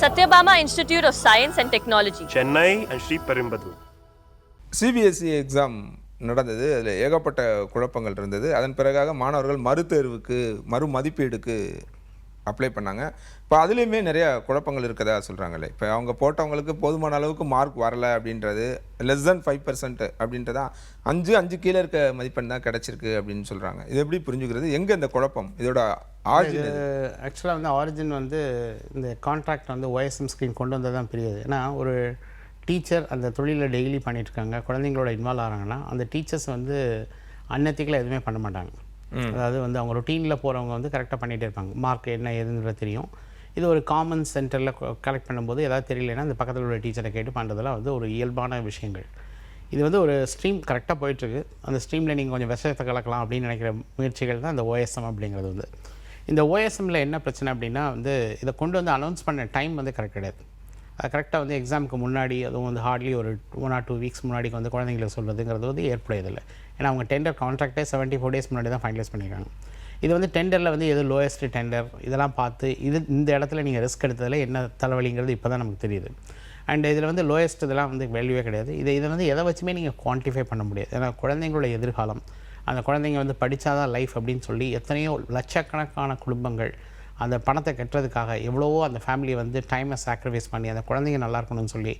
Satyabama Institute of Science and Technology, Chennai and Sri Perumbudur. CBSE exam நடந்தது. அதில் ஏகப்பட்ட குழப்பங்கள் இருந்தது. அதன் பிறகாக மாணவர்கள் மறுதேர்வுக்கு மதிப்பீடுக்கு அப்ளை பண்ணாங்க. இப்போ அதுலேயுமே நிறைய குழப்பங்கள் இருக்கதா சொல்கிறாங்களே. இப்போ அவங்க போட்டவங்களுக்கு போதுமான அளவுக்கு மார்க் வரலை அப்படின்றது, லெஸ் தென் 5% அப்படின்றதா, 5 கீழே இருக்க மதிப்பெண் தான் கிடச்சிருக்கு அப்படின்னு சொல்கிறாங்க. இது எப்படி புரிஞ்சுக்கிறது? எங்கே இந்த குழப்பம்? இதோட ஆரிஜின்? ஆக்சுவலாக வந்து ஆரிஜின் வந்து இந்த கான்ட்ராக்ட் வந்து OSM ஸ்கீம் கொண்டு வந்தது தான் பெரியது. ஏன்னா ஒரு டீச்சர் அந்த தொழிலில் டெய்லி பண்ணிகிட்ருக்காங்க, குழந்தைங்களோட இன்வால்வ் ஆகிறாங்கன்னா அந்த டீச்சர்ஸ் வந்து அன்னத்திக்கலாக எதுவுமே பண்ண மாட்டாங்க. அதாவது வந்து அவங்க ரொட்டீனில் போகிறவங்க வந்து கரெக்டாக பண்ணிகிட்டே இருப்பாங்க. மார்க் என்ன ஏதுன்றது தெரியும். இது ஒரு காமன் சென்டரில் கலெக்ட் பண்ணும்போது ஏதாவது தெரியலன்னா அந்த பக்கத்தில் உள்ள டீச்சரை கேட்டு பண்ணுறதெல்லாம் வந்து ஒரு இயல்பான விஷயங்கள். இது வந்து ஒரு ஸ்ட்ரீம் கரெக்டாக போயிட்டுருக்கு. அந்த ஸ்ட்ரீமில் நீங்கள் கொஞ்சம் விஷயத்தை கலக்கலாம் அப்படின்னு நினைக்கிற முயற்சிகள் தான் இந்த OSM அப்படிங்கிறது வந்து. இந்த OSMல என்ன பிரச்சனை அப்படின்னா வந்து இதை கொண்டு வந்து அனௌன்ஸ் பண்ண டைம் வந்து கரெக்ட் கிடையாது. அது கரெக்டாக வந்து எக்ஸாமுக்கு முன்னாடி, அதுவும் வந்து ஹார்ட்லி ஒரு 1 or 2 வீக்ஸ் முன்னாடி வந்து குழந்தைங்களுக்கு சொல்கிறதுங்கிறது வந்து ஏற்புடையதில்லை. ஏன்னா அவங்க டெண்டர் கான்ட்ராக்டே 74 days முன்னாடி தான் ஃபைனலைஸ் பண்ணியிருக்காங்க. இது வந்து டெண்டரில் வந்து எது லோயஸ்ட் டெண்டர் இதெல்லாம் பார்த்து இந்த இடத்துல நீங்கள் ரிஸ்க் எடுத்ததில் என்ன தலைவலிங்கிறது இப்போ தான் நமக்கு தெரியுது. அண்ட் இதில் வந்து லோயஸ்ட் இதெல்லாம் வந்து வேல்யூவே கிடையாது. இதை வந்து எதை வச்சுமே நீங்கள் குவான்டிஃபை பண்ண முடியாது. ஏன்னா குழந்தைங்களோட எதிர்காலம், அந்த குழந்தைங்க வந்து படித்தாதான் லைஃப் அப்படின்னு சொல்லி எத்தனையோ லட்சக்கணக்கான குடும்பங்கள் அந்த பணத்தை கட்டுறதுக்காக எவ்வளவோ அந்த ஃபேமிலியை வந்து டைமை சாக்ரிஃபைஸ் பண்ணி அந்த குழந்தைங்க நல்லா இருக்கணும்னு சொல்லி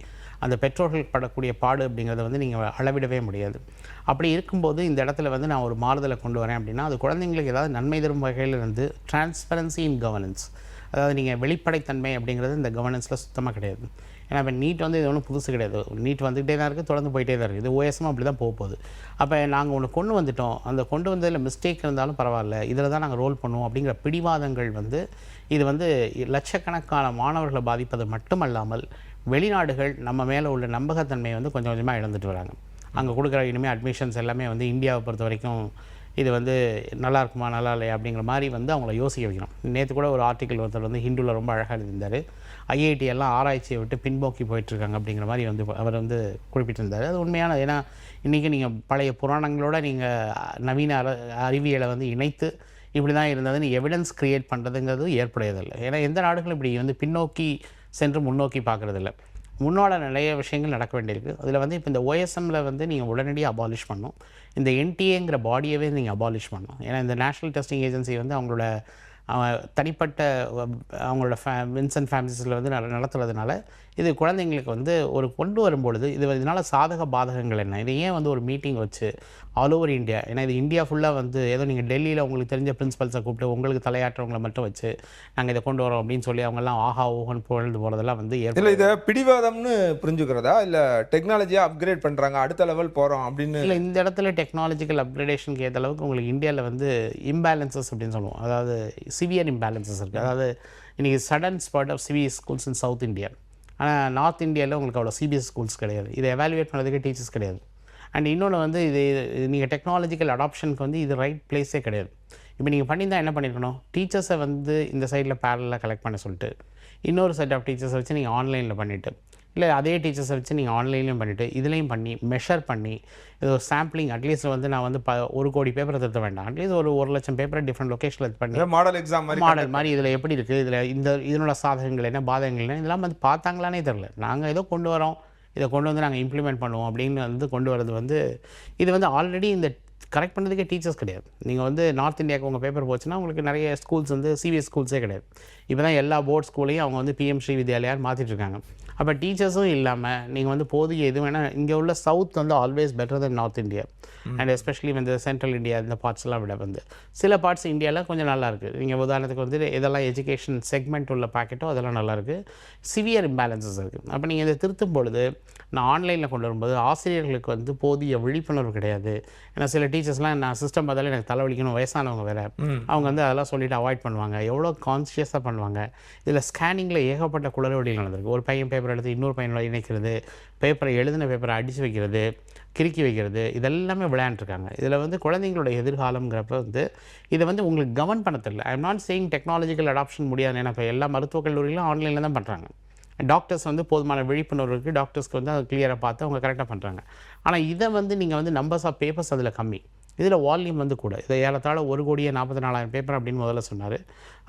அந்த பெற்றோர்கள் படக்கூடிய பாடு அப்படிங்கிறத வந்து நீங்கள் அளவிடவே முடியாது. அப்படி இருக்கும்போது இந்த இடத்துல வந்து நான் ஒரு மாறுதலை கொண்டு வரேன் அப்படின்னா அது குழந்தைங்களுக்கு ஏதாவது நன்மை தரும் வகையில் இருந்து டிரான்ஸ்பரன்சி இன் கவர்னன்ஸ், அதாவது நீங்கள் வெளிப்படைத்தன்மை அப்படிங்கிறது இந்த கவர்னன்ஸில் சுத்தமாக கிடையாது. ஏன்னா இப்போ நீட் வந்து இது ஒன்றும் புதுசு கிடையாது. நீட் வந்துகிட்டே தான் இருக்குது, தொடர்ந்து போயிட்டே தான் இருக்குது. இது OSM அப்படி தான் போகுது. அப்போ நாங்கள் ஒன்று கொண்டு வந்துட்டோம், அந்த கொண்டு வந்ததில் மிஸ்டேக் இருந்தாலும் பரவாயில்ல, இதில் தான் நாங்கள் ரோல் பண்ணுவோம் அப்படிங்கிற பிடிவாதங்கள் வந்து இது வந்து லட்சக்கணக்கான மாணவர்களை பாதிப்பது மட்டுமல்லாமல் வெளிநாடுகள் நம்ம மேலே உள்ள நம்பகத்தன்மையை வந்து கொஞ்சம் கொஞ்சமாக இழந்துட்டு வராங்க. அங்கே கொடுக்குற இனிமேல் அட்மிஷன்ஸ் எல்லாமே வந்து இந்தியாவை பொறுத்த வரைக்கும் இது வந்து நல்லா இருக்குமா நல்லா இல்லையா அப்படிங்கிற மாதிரி வந்து அவங்கள யோசிக்க வைக்கணும். நேற்று கூட ஒரு ஆர்டிக்கல் ஒருத்தர் வந்து ஹிந்துவில் ரொம்ப அழகாக எழுதியிருந்தார். IIT எல்லாம் ஆராய்ச்சியை விட்டு பின்போக்கி போயிட்டுருக்காங்க அப்படிங்கிற மாதிரி வந்து அவர் வந்து குறிப்பிட்டிருந்தார். அது உண்மையான, ஏன்னா இன்றைக்கி நீங்கள் பழைய புராணங்களோட நீங்கள் நவீன அறிவியலை வந்து இணைத்து இப்படி தான் இருந்ததுன்னு எவிடன்ஸ் க்ரியேட் பண்ணுறதுங்கிறது ஏற்புடையதில்லை. ஏன்னா எந்த நாடுகளும் இப்படி வந்து பின்னோக்கி சென்று முன்னோக்கி பார்க்குறதில்ல. முன்னோட நிறைய விஷயங்கள் நடக்க வேண்டியிருக்கு. அதில் வந்து இப்போ இந்த OSMல வந்து நீங்கள் உடனடியாக அபாலிஷ் பண்ணணும். இந்த NTA பாடியவே நீங்கள் அபாலிஷ் பண்ணணும். ஏன்னா இந்த நேஷ்னல் டெஸ்டிங் ஏஜென்சி வந்து அவங்களோட தனிப்பட்ட அவங்களோட வின்சென்ட் ஃபேமிலிஸில் வந்து நடத்துறதுனால இது குழந்தைங்களுக்கு வந்து ஒரு கொண்டு வரும்பொழுது இதனால் சாதக பாதகங்கள் என்ன, இது ஏன் வந்து ஒரு மீட்டிங் வச்சு ஆல் ஓவர் இந்தியா, ஏன்னா இது இந்தியா ஃபுல்லாக வந்து ஏதோ நீங்கள் டெல்லியில் உங்களுக்கு தெரிஞ்ச பிரின்சிபல்ஸை கூப்பிட்டு உங்களுக்கு தலையாற்றவங்களை மட்டும் வச்சு நாங்கள் இதை கொண்டு வரோம் அப்படின்னு சொல்லி அவங்கெல்லாம் ஆஹா ஓஹோன்னு புகழ்ந்து போகிறதெல்லாம் வந்து இல்லை இதை பிடிவாதம்னு புரிஞ்சுக்கிறதா, இல்லை டெக்னாலஜியாக அப்கிரேட் பண்ணுறாங்க அடுத்த லெவல் போகிறோம் அப்படின்னு? இல்லை, இந்த இடத்துல டெக்னாலஜிக்கல் அப்கிரேடேஷனுக்கு ஏற்ற அளவுக்கு உங்களுக்கு இந்தியாவில் வந்து இம்பேலன்சஸ் அப்படின்னு சொல்லுவோம். அதாவது சிவியர் இம்பேலன்சஸ் இருக்குது. அதாவது இன்றைக்கி sudden spot of CBS schools in south India. ஆனால் நார்த் இந்தியாவில் உங்களுக்கு அவ்வளோ சிபிஎஸ் ஸ்கூல்ஸ் கிடையாது. இதை எவாலுவேட் பண்ணுறதுக்கு டீச்சர்ஸ் கிடையாது. அண்ட் இன்னொன்று வந்து இது நீங்கள் டெக்னாலஜிக்கல் அடாப்ஷனுக்கு வந்து இது ரைட் பிளேஸே கிடையாது. இப்போ நீங்கள் பண்ணியிருந்தால் என்ன பண்ணியிருக்கணும், டீச்சர்ஸை வந்து இந்த சைடில் பேரலில் கலெக்ட் பண்ண சொல்லிட்டு இன்னொரு செட் ஆஃப் டீச்சர்ஸை வச்சு நீங்கள் ஆன்லைனில் பண்ணிவிட்டு, இல்லை அதே டீச்சர்ஸை வச்சு நீங்கள் ஆன்லைன்லையும் பண்ணிவிட்டு இதுலேயும் பண்ணி மெஷர் பண்ணி இது ஒரு சாம்பிளிங் அட்லீஸ்ட் வந்து நான் வந்து 1 கோடி பேப்பரை திருத்த வேண்டாம், அட்லீஸ்ட் ஒரு 1 லட்சம் பேப்பரை டிஃப்ரெண்ட் லொக்கேஷனில் பண்ணி மாடல் எக்ஸாம் மாடல் மாதிரி இதில் எப்படி இருக்குது, இதில் இதனோட சாதகங்கள் என்ன பாதகங்கள் என்ன இதெல்லாம் வந்து பார்த்தாங்களானே தெரில. நாங்கள் ஏதோ கொண்டு வரோம், இதை கொண்டு வந்து நாங்கள் இம்ப்ளிமெண்ட் பண்ணுவோம் அப்படின்னு வந்து கொண்டு வரது வந்து இது வந்து ஆல்ரெடி இந்த கரெக்ட் பண்ணுறதுக்கே டீச்சர்ஸ் கிடையாது. நீங்கள் வந்து நார்த் இந்தியாவுக்கு உங்கள் பேப்பர் போச்சுன்னா உங்களுக்கு நிறைய ஸ்கூல்ஸ் வந்து சிபிஎஸ் ஸ்கூல்ஸே கிடையாது. இப்போ தான் எல்லா போர்ட் ஸ்கூலையும் அவங்க வந்து PM ஸ்ரீ வித்யாலயான்னு மாற்றிட்டுருக்காங்க. அப்போ டீச்சர்ஸும் இல்லாமல் நீங்கள் வந்து போதிய இது வேணால் இங்கே உள்ள சவுத் வந்து always better then north India and especially வந்து சென்ட்ரல் இந்தியா இந்த பார்ட்ஸ்லாம் விட வந்து சில பார்ட்ஸ் இந்தியாவில் கொஞ்சம் நல்லா இருக்குது. நீங்கள் உதாரணத்துக்கு வந்து இதெல்லாம் எஜுகேஷன் செக்மெண்ட் உள்ள பாக்கெட்டோ அதெல்லாம் நல்லாயிருக்கு. சிவியர் இம்பேலன்சஸ் இருக்குது. அப்போ நீங்கள் இதை திருத்தும் பொழுது நான் ஆன்லைனில் கொண்டு வரும்போது ஆசிரியர்களுக்கு வந்து போதிய விழிப்புணர்வு கிடையாது. ஏன்னா சில டீச்சர்ஸ்லாம் நான் சிஸ்டம் பார்த்தாலே எனக்கு தலைவலிக்கணும், வயசானவங்க வேறு, அவங்க வந்து அதெல்லாம் சொல்லிவிட்டு அவாய்ட் பண்ணுவாங்க. எவ்வளோ கான்சியஸாக பண்ணுவாங்க. இதில் ஸ்கேனிங்கில் ஏகப்பட்ட குளறுபடிகள் நடந்திருக்கு. ஒரு பையன் பேப்பர் எடுத்து இன்னொரு பையனோட இணைக்கிறது, பேப்பரை எழுதின பேப்பரை அடித்து வைக்கிறது, கிறுக்கி வைக்கிறது, இதெல்லாமே விளையாண்டுருக்காங்க. இதில் வந்து குழந்தைங்களோட எதிர்காலங்கிறப்ப வந்து இதை வந்து உங்களுக்கு கவர்ன் பண்ண தெரியல. I am not saying technological adoption முடியாது. ஏன்னா இப்போ எல்லா மருத்துவக் கல்லூரிகளும் ஆன்லைனில் தான் பண்ணுறாங்க. டாக்டர்ஸ் வந்து போதுமான விழிப்புணர்வு இருக்குது, டாக்டர்ஸ்க்கு வந்து அதை கிளியராக பார்த்து அவங்க கரெக்டாக பண்ணுறாங்க. ஆனால் இதை வந்து நீங்கள் வந்து நம்பர்ஸ் ஆஃப் பேப்பர்ஸ் அதில் கம்மி, இதில் வால்யூம் வந்து கூட இதை ஏறத்தாழ 1,44,000 பேப்பர் அப்படின்னு முதல்ல சொன்னார்.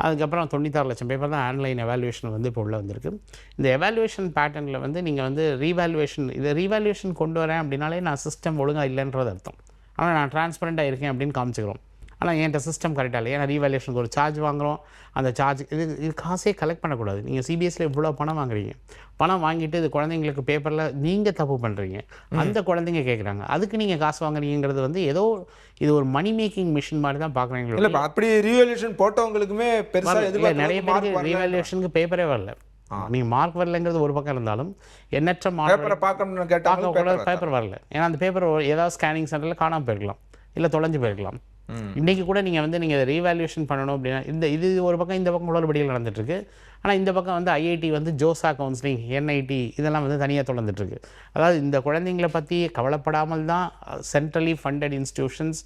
அதுக்கப்புறம் 96 லட்சம் பேப்பர் தான் ஆன்லைன் எவாலுவேஷன் வந்து இப்போ உள்ள வந்திருக்கு. இந்த எவாலுவேஷன் பேட்டர்னில் வந்து நீங்கள் வந்து ரீவேல்யூவேஷன் கொண்டு வரேன் அப்படின்னாலே நான் சிஸ்டம் ஒழுங்காக இல்லைன்றது அர்த்தம். ஆனால் நான் டிரான்ஸ்பரண்ட்டாக இருக்கேன் அப்படின்னு காமிச்சிக்கிறோம். ஆனால் என்கிட்ட சிஸ்டம் கரெக்டாக இல்லை. ஏன்னா ரீவேல்யூஷனுக்கு ஒரு சார்ஜ் வாங்குகிறோம். அந்த சார்ஜ் இது காசே கலெக்ட் பண்ணக்கூடாது. நீங்கள் சிபிஎஸ்சியில் இவ்வளோ பணம் வாங்குறீங்க, பணம் வாங்கிட்டு இது குழந்தைங்களுக்கு பேப்பரில் நீங்கள் தப்பு பண்ணுறீங்க, அந்த குழந்தைங்க கேட்குறாங்க, அதுக்கு நீங்கள் காசு வாங்குறீங்கிறது வந்து ஏதோ இது ஒரு மணி மேக்கிங் மிஷின் மாதிரி தான் பார்க்குறீங்க. இல்லை அப்படி ரீவேல்யூஷன் போட்டவங்களுக்குமே பெருசாக நிறைய பேருக்கு ரீவேல்யூஷனுக்கு பேப்பரே வரல. நீங்கள் மார்க் வரலைங்கிறது ஒரு பக்கம் இருந்தாலும் எண்ணற்ற மார்க் பார்க்கணும்னு கேட்டால் பேப்பர் வரல. ஏன்னா அந்த பேப்பர் ஏதாவது ஸ்கேனிங் சென்டரில் காணாமல் போயிருக்கலாம், இல்லை தொலைஞ்சு போயிருக்கலாம். இன்றைக்கி கூட நீங்கள் ரீவேல்யூஷன் பண்ணணும் அப்படின்னா இது ஒரு பக்கம், இந்த பக்கம் குளறுபடிகள் நடந்துட்டுருக்கு. ஆனால் இந்த பக்கம் வந்து ஐஐடி வந்து ஜோசா கவுன்சிலிங், என்ஐடி இதெல்லாம் வந்து தனியாக தொடர்ந்துட்டுருக்கு. அதாவது இந்த குழந்தைங்களை பற்றி கவலைப்படாமல் தான் சென்ட்ரலி ஃபண்டட் இன்ஸ்டிடியூஷன்ஸ்,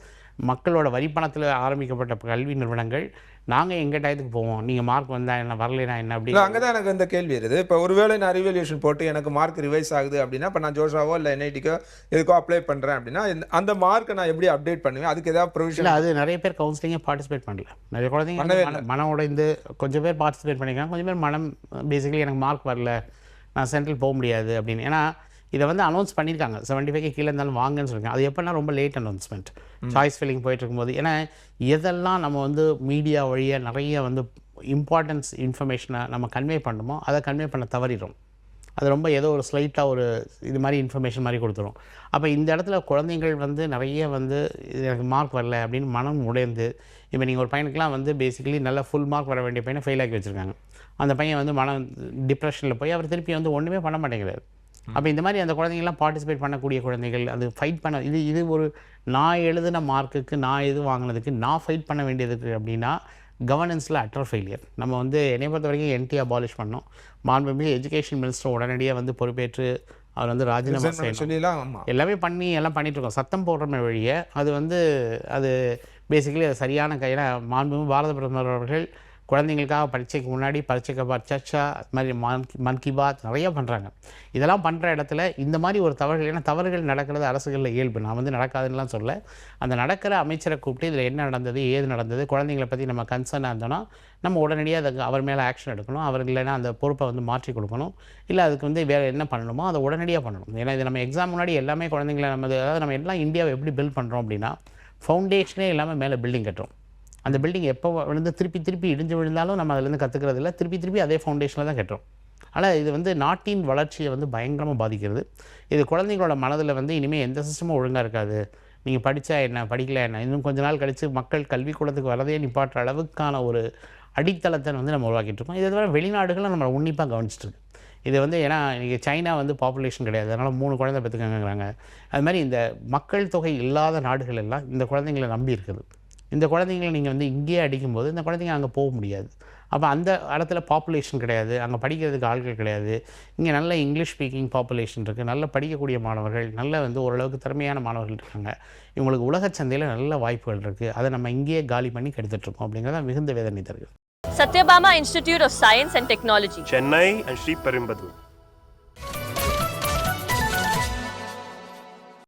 மக்களோட வரிப்பணத்தில் ஆரம்பிக்கப்பட்ட கல்வி நிறுவனங்கள் நாங்கள் எங்கள் டயத்துக்கு போவோம், நீங்கள் மார்க் வந்தால் என்ன வரலைனா என்ன அப்படி. அங்கே தான் எனக்கு இந்த கேள்வி வருது. இப்போ ஒருவேளை நான் ரீவேல்யூஷன் போட்டு எனக்கு மார்க் ரிவைஸ் ஆகுது அப்படின்னா, இப்போ நான் ஜோஷாவோ இல்லை என்ஐடிக்கோ எதுக்கோ அப்ளை பண்ணுறேன் அப்படின்னா அந்த மார்க்கை நான் எப்படி அப்டேட் பண்ணுவேன்? அதுக்கு ஏதாவது ப்ரொவிஷன்? அது நிறைய பேர் கவுன்சிலிங்கே பார்ட்டிசிபேட் பண்ணல. நிறைய குழந்தைங்க மனம் உடைந்து கொஞ்சம் பேர் பார்ட்டிசிபேட் பண்ணிக்கிறாங்க, கொஞ்சம் பேர் மனம் பேசிக்கலி எனக்கு மார்க் வரல, நான் சென்ட்ரல் போக முடியாது அப்படின்னு. ஏன்னா இதை வந்து அனௌன்ஸ் பண்ணியிருக்காங்க 75 கீழே இருந்தாலும் வாங்கன்னு சொல்லியிருக்காங்க. அது எப்போனா ரொம்ப லேட் அனௌன்ஸ்மெண்ட், சாய்ஸ் ஃபில்லிங் போயிட்டு இருக்கும்போது. ஏன்னா எதெல்லாம் நம்ம வந்து மீடியா வழியாக நிறைய வந்து இம்பார்ட்டன்ஸ் இன்ஃபர்மேஷனை நம்ம கன்வே பண்ணணுமோ அதை கன்வே பண்ண தவறிடும். அது ரொம்ப ஏதோ ஒரு ஸ்லைட்டாக ஒரு இது மாதிரி இன்ஃபர்மேஷன் மாதிரி கொடுத்துரும். அப்போ இந்த இடத்துல குழந்தைகள் வந்து நிறைய வந்து எனக்கு மார்க் வரல அப்படின்னு மனம் உடைந்து, இப்போ நீங்கள் ஒரு பையனுக்குலாம் வந்து பேசிக்கலி நல்லா ஃபுல் மார்க் வர வேண்டிய பையனை ஃபெயில் ஆக்கி வச்சுருக்காங்க. அந்த பையன் வந்து மனம் டிப்ரெஷனில் போய் அவர் திருப்பி வந்து ஒன்றுமே பண்ண மாட்டேங்கிறார். அப்போ இந்த மாதிரி அந்த குழந்தைங்கள்லாம் பார்ட்டிசிபேட் பண்ணக்கூடிய குழந்தைகள், அது ஃபைட் பண்ண இது ஒரு நான் எழுதின மார்க்குக்கு நான் எது வாங்கினதுக்கு நான் ஃபைட் பண்ண வேண்டியதுக்கு அப்படின்னா கவர்னன்ஸில் அட்டர் ஃபெயிலியர். நம்ம வந்து என்னை பொறுத்த வரைக்கும் என்டி அபாலிஷ் பண்ணோம். மாண்புமிகு எஜுகேஷன் மினிஸ்டர் உடனடியாக வந்து பொறுப்பேற்று அவர் வந்து ராஜினாமா செய்யணும். எல்லாமே எல்லாம் பண்ணிகிட்ருக்கோம், சத்தம் போடுறமே வழியே அது பேசிக்கலி அது சரியான கையில். மாண்புமிகு பாரத பிரதமர் அவர்கள் குழந்தைங்களுக்காக பரீட்சைக்கு முன்னாடி பரீட்சைக்கு சர்ச்சா அது மாதிரி மன் கி பாத் நிறையா பண்ணுறாங்க. இதெல்லாம் பண்ணுற இடத்துல இந்த மாதிரி ஒரு தவறுகள், ஏன்னா தவறுகள் நடக்கிறது அரசுகளில் இயல்பு, நான் வந்து நடக்காதுன்னெலாம் சொல்ல. அந்த நடக்கிற அமைச்சரை கூப்பிட்டு இதில் என்ன நடந்தது, ஏது நடந்தது, குழந்தைங்களை பற்றி நம்ம கன்சர்னாக இருந்தோன்னா நம்ம உடனடியாக அதுக்கு அவர் மேலே ஆக்ஷன் எடுக்கணும். அவர் இல்லைன்னா அந்த பொறுப்பை வந்து மாற்றி கொடுக்கணும். இல்லை அதுக்கு வந்து வேறு என்ன பண்ணணுமோ அதை உடனடியாக பண்ணணும். ஏன்னா இது நம்ம எக்ஸாம் முன்னாடி எல்லாமே குழந்தைங்களை அதாவது நம்ம எல்லாம் இந்தியாவை எப்படி பில்ட் பண்ணுறோம் அப்படின்னா ஃபவுண்டேஷனே இல்லாமல் மேலே பில்டிங் கட்டுறோம். அந்த பில்டிங் எப்போ வந்து திருப்பி இடிஞ்சு விழுந்தாலும் நம்ம அதிலேருந்து கற்றுக்கிறது இல்லை, திருப்பி அதே ஃபவுண்டேஷனில் தான் கட்டுறோம். ஆனால் இது வந்து நாட்டின் வளர்ச்சியை வந்து பயங்கரமாக பாதிக்கிறது. இது குழந்தைங்களோட மனதில் வந்து இனிமேல் எந்த சிஸ்டமும் ஒழுங்காக இருக்காது, நீங்கள் படித்தா என்ன படிக்கல என்ன, இன்னும் கொஞ்ச நாள் கழித்து மக்கள் கல்விக்கூடத்துக்கு வரதே நிப்பாட்டுற அளவுக்கான ஒரு அடித்தளத்தை வந்து நம்ம உருவாக்கிட்டு இருக்கோம். இதை தவிர வெளிநாடுகளும் நம்ம உன்னிப்பாக கவனிச்சிட்ருக்கு. இது வந்து ஏன்னா இன்றைக்கி சைனா வந்து பாப்புலேஷன் கிடையாது, அதனால் 3 குழந்தை பெற்றுக்கங்கிறாங்க. அது மாதிரி இந்த மக்கள் தொகை இல்லாத நாடுகள் எல்லாம் இந்த குழந்தைங்களை நம்பி இருக்குது. இந்த குழந்தைங்களை நீங்கள் வந்து இங்கேயே அடிக்கும்போது இந்த குழந்தைங்க அங்கே போக முடியாது. அப்போ அந்த இடத்துல பாப்புலேஷன் கிடையாது, அங்கே படிக்கிறதுக்கு ஆட்கள் கிடையாது. இங்கே நல்ல இங்கிலீஷ் ஸ்பீக்கிங் பாப்புலேஷன் இருக்குது, நல்ல படிக்கக்கூடிய மாணவர்கள், நல்ல வந்து ஓரளவுக்கு திறமையான மாணவர்கள் இருக்காங்க. இவங்களுக்கு உலக சந்தையில் நல்ல வாய்ப்புகள் இருக்குது. அதை நம்ம இங்கேயே காலி பண்ணி கெடுத்துட்ருக்கோம் அப்படிங்கிறத மிகுந்த வேதனை தருகிறது. Satyabama Institute of Science and Technology, Chennai and Sri Perumbadur.